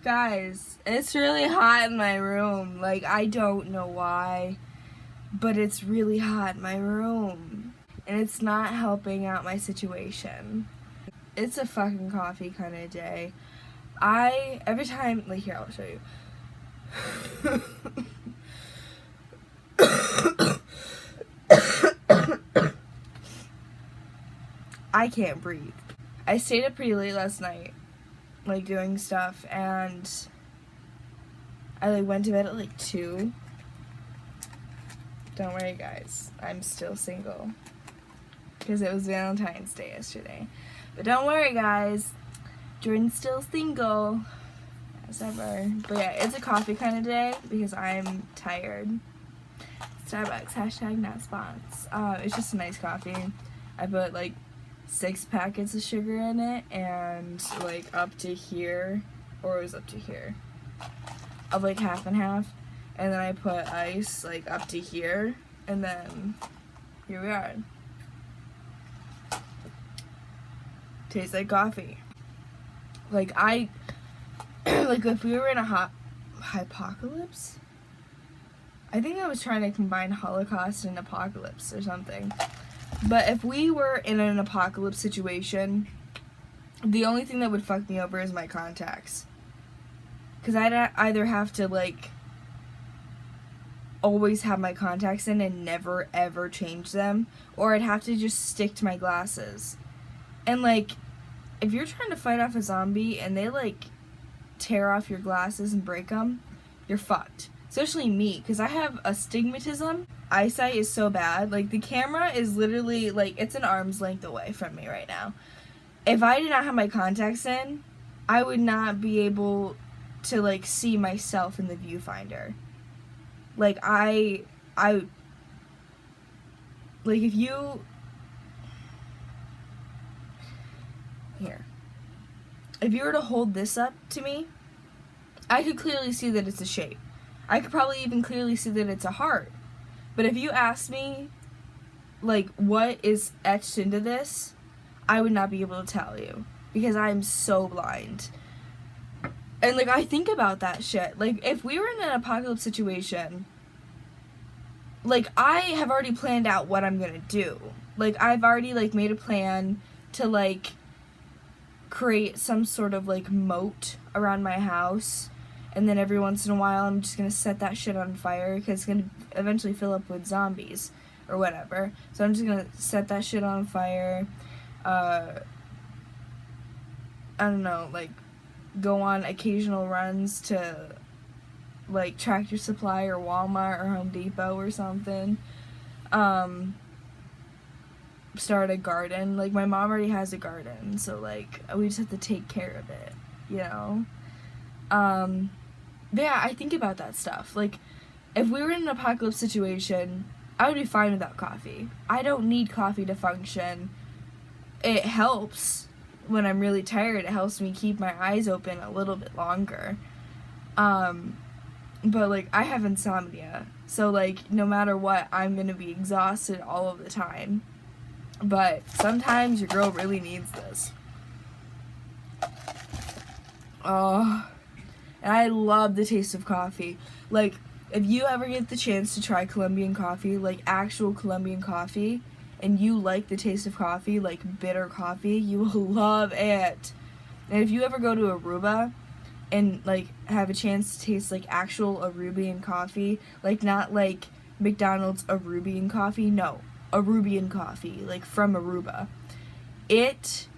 Guys, it's really hot in my room. Like, I don't know why, but it's really hot in my room. And it's not helping out my situation. It's a fucking coffee kind of day. Every time, like, here, I'll show you. I can't breathe. I stayed up pretty late last night, like, doing stuff, and I, like, went to bed at, like, 2. Don't worry, guys. I'm still single. Because it was Valentine's Day yesterday. But don't worry, guys. Jordan's still single. As ever. But yeah, it's a coffee kind of day because I'm tired. Starbucks, hashtag not spons. It's just a nice coffee. I put, like, 6 packets of sugar in it, and, like, up to here, or it was up to here, of, like, half and half, and then I put ice, like, up to here, and then here we are. Tastes like coffee. Like, like, if we were in a hypocalypse, I think I was trying to combine Holocaust and apocalypse or something. But if we were in an apocalypse situation, the only thing that would fuck me over is my contacts. Because I'd either have to, like, always have my contacts in and never ever change them, or I'd have to just stick to my glasses. And, like, if you're trying to fight off a zombie and they, like, tear off your glasses and break them, you're fucked. Especially me, because I have astigmatism. Eyesight is so bad. Like, the camera is literally, like, it's an arm's length away from me right now. If I did not have my contacts in, I would not be able to, like, see myself in the viewfinder. Like, like, if you... Here. If you were to hold this up to me, I could clearly see that it's a shape. I could probably even clearly see that it's a heart. But if you asked me, like, what is etched into this, I would not be able to tell you. Because I'm so blind. And, like, I think about that shit. Like, if we were in an apocalypse situation, like, I have already planned out what I'm gonna do. Like, I've already, like, made a plan to, like, create some sort of, like, moat around my house. And then every once in a while, I'm just going to set that shit on fire because it's going to eventually fill up with zombies or whatever. So I'm just going to set that shit on fire. I don't know, like, go on occasional runs to, like, Tractor Supply or Walmart or Home Depot or something. Start a garden. Like, my mom already has a garden, so, like, we just have to take care of it, you know? Yeah, I think about that stuff. Like, if we were in an apocalypse situation, I would be fine without coffee. I don't need coffee to function. It helps when I'm really tired. It helps me keep my eyes open a little bit longer. But, like, I have insomnia. So, like, no matter what, I'm gonna be exhausted all of the time. But sometimes your girl really needs this. Oh... And I love the taste of coffee. Like, if you ever get the chance to try Colombian coffee, like actual Colombian coffee, and you like the taste of coffee, like bitter coffee, you will love it. And if you ever go to Aruba and, like, have a chance to taste, like, actual Arubian coffee, like, not, like, McDonald's Arubian coffee, no, Arubian coffee, like, from Aruba. It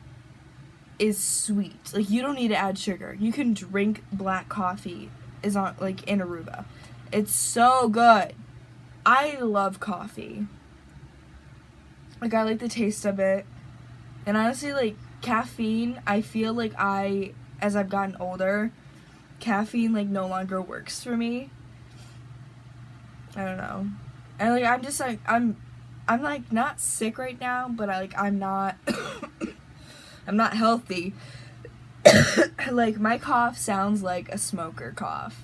is sweet. Like, you don't need to add sugar. You can drink black coffee in Aruba. It's so good. I love coffee. Like, I like the taste of it. And honestly, like, caffeine, I feel like as I've gotten older, caffeine, like, no longer works for me. I don't know. And, like, I'm just, like, I'm like, not sick right now, but I'm not... I'm not healthy. Like, my cough sounds like a smoker cough.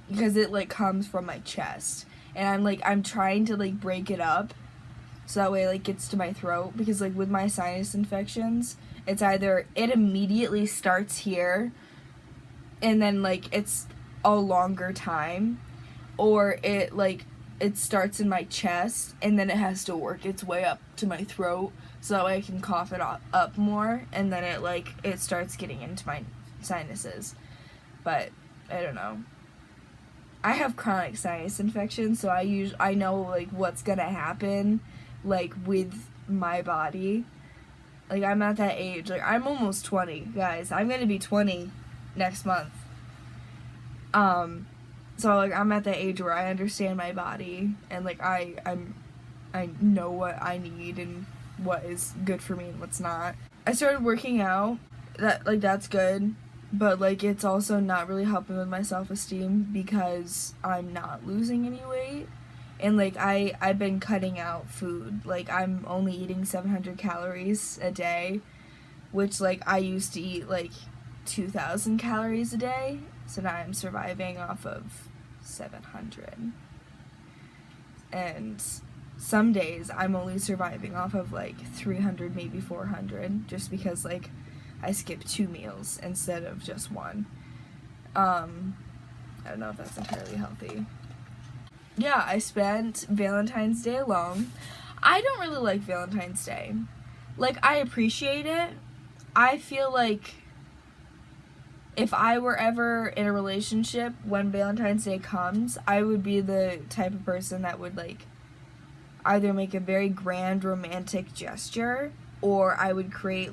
Because it, like, comes from my chest. And I'm trying to, like, break it up. So that way, like, gets to my throat. Because, like, with my sinus infections, it's either it immediately starts here. and then like it's a longer time, or it starts in my chest and then it has to work its way up to my throat so that way I can cough it up more, and then it starts getting into my sinuses. But I don't know. I have chronic sinus infection, so I know like what's gonna happen like with my body. Like, I'm at that age. Like, I'm almost 20, guys. I'm gonna be 20 next month. So like I'm at that age where I understand my body, and like I know what I need and what is good for me and what's not. I started working out. That's good, but like it's also not really helping with my self-esteem because I'm not losing any weight. And like I've been cutting out food. Like I'm only eating 700 calories a day, which like I used to eat like 2,000 calories a day. So now I'm surviving off of 700. And some days I'm only surviving off of like 300, maybe 400, just because like I skip 2 meals instead of just one. I don't know if that's entirely healthy. Yeah, I spent Valentine's Day alone. I don't really like Valentine's Day. Like, I appreciate it. I feel like if I were ever in a relationship when Valentine's Day comes, I would be the type of person that would like either make a very grand romantic gesture, or I would create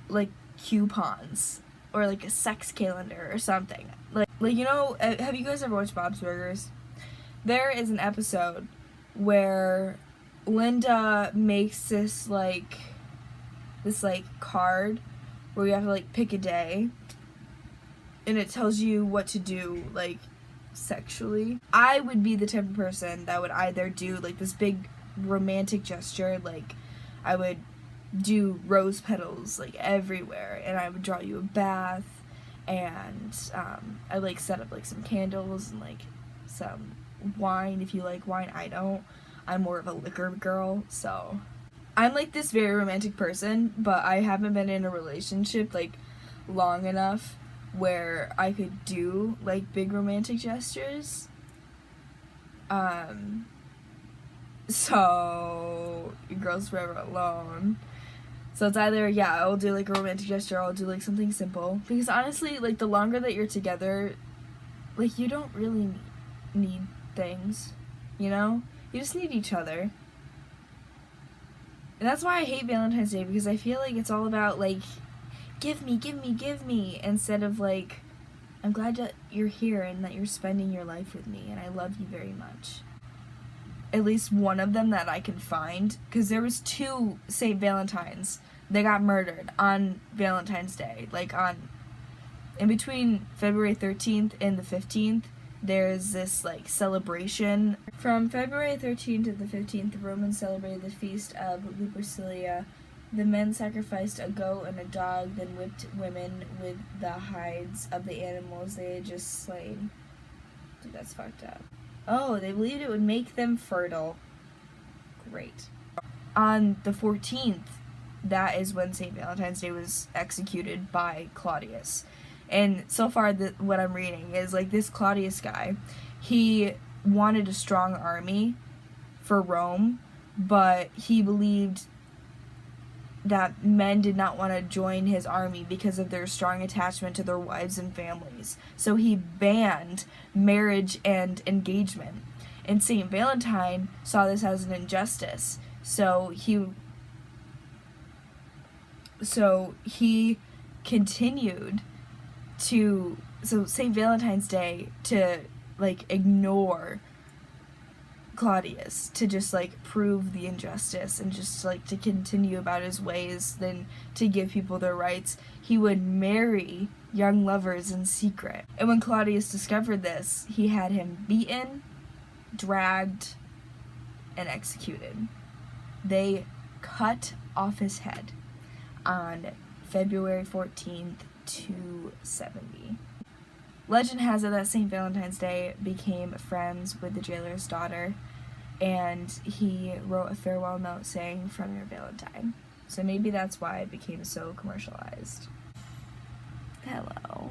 like coupons or like a sex calendar or something. Like you know, have you guys ever watched Bob's Burgers? There is an episode where Linda makes this card where you have to like pick a day, and it tells you what to do like sexually. I would be the type of person that would either do like this big romantic gesture, like I would do rose petals like everywhere, and I would draw you a bath, and I like set up like some candles and like some wine if you like wine. I don't. I'm more of a liquor girl, so I'm like this very romantic person, but I haven't been in a relationship like long enough where I could do like big romantic gestures. So your girl's forever alone. So it's either, yeah, I'll do like a romantic gesture, or I'll do like something simple. Because honestly, like the longer that you're together, like you don't really need things, you know? You just need each other. And that's why I hate Valentine's Day, because I feel like it's all about like, give me, give me, give me, instead of like, I'm glad that you're here and that you're spending your life with me, and I love you very much. At least one of them that I can find, because there was 2 St. Valentines. They got murdered on Valentine's Day. Like in between February 13th and the 15th, there's this like celebration. From February 13th to the 15th, the Romans celebrated the feast of Lupercalia. The men sacrificed a goat and a dog, then whipped women with the hides of the animals they had just slain. Dude, that's fucked up. Oh, they believed it would make them fertile. Great. On the 14th, that is when St. Valentine's Day was executed by Claudius. And so far, what I'm reading is like this Claudius guy, he wanted a strong army for Rome, but he believed that men did not want to join his army because of their strong attachment to their wives and families. So he banned marriage and engagement. And St. Valentine saw this as an injustice. So he continued to, so St. Valentine's Day, to like ignore Claudius, to just like prove the injustice and just like to continue about his ways, than to give people their rights. He would marry young lovers in secret. And when Claudius discovered this, he had him beaten, dragged, and executed. They cut off his head on February 14th, 270. Legend has it that St. Valentine's Day became friends with the jailer's daughter, and he wrote a farewell note saying, "From your Valentine." So maybe that's why it became so commercialized. Hello.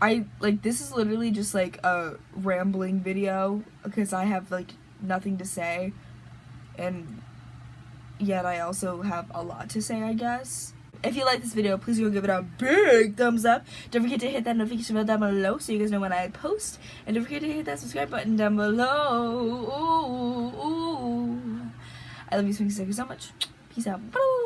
this is literally just like a rambling video because I have like nothing to say, and yet I also have a lot to say, I guess. If you like this video, please go give it a big thumbs up. Don't forget to hit that notification bell down below so you guys know when I post. And don't forget to hit that subscribe button down below. I love you, Smexy Suckers, so much. Peace out. Bye.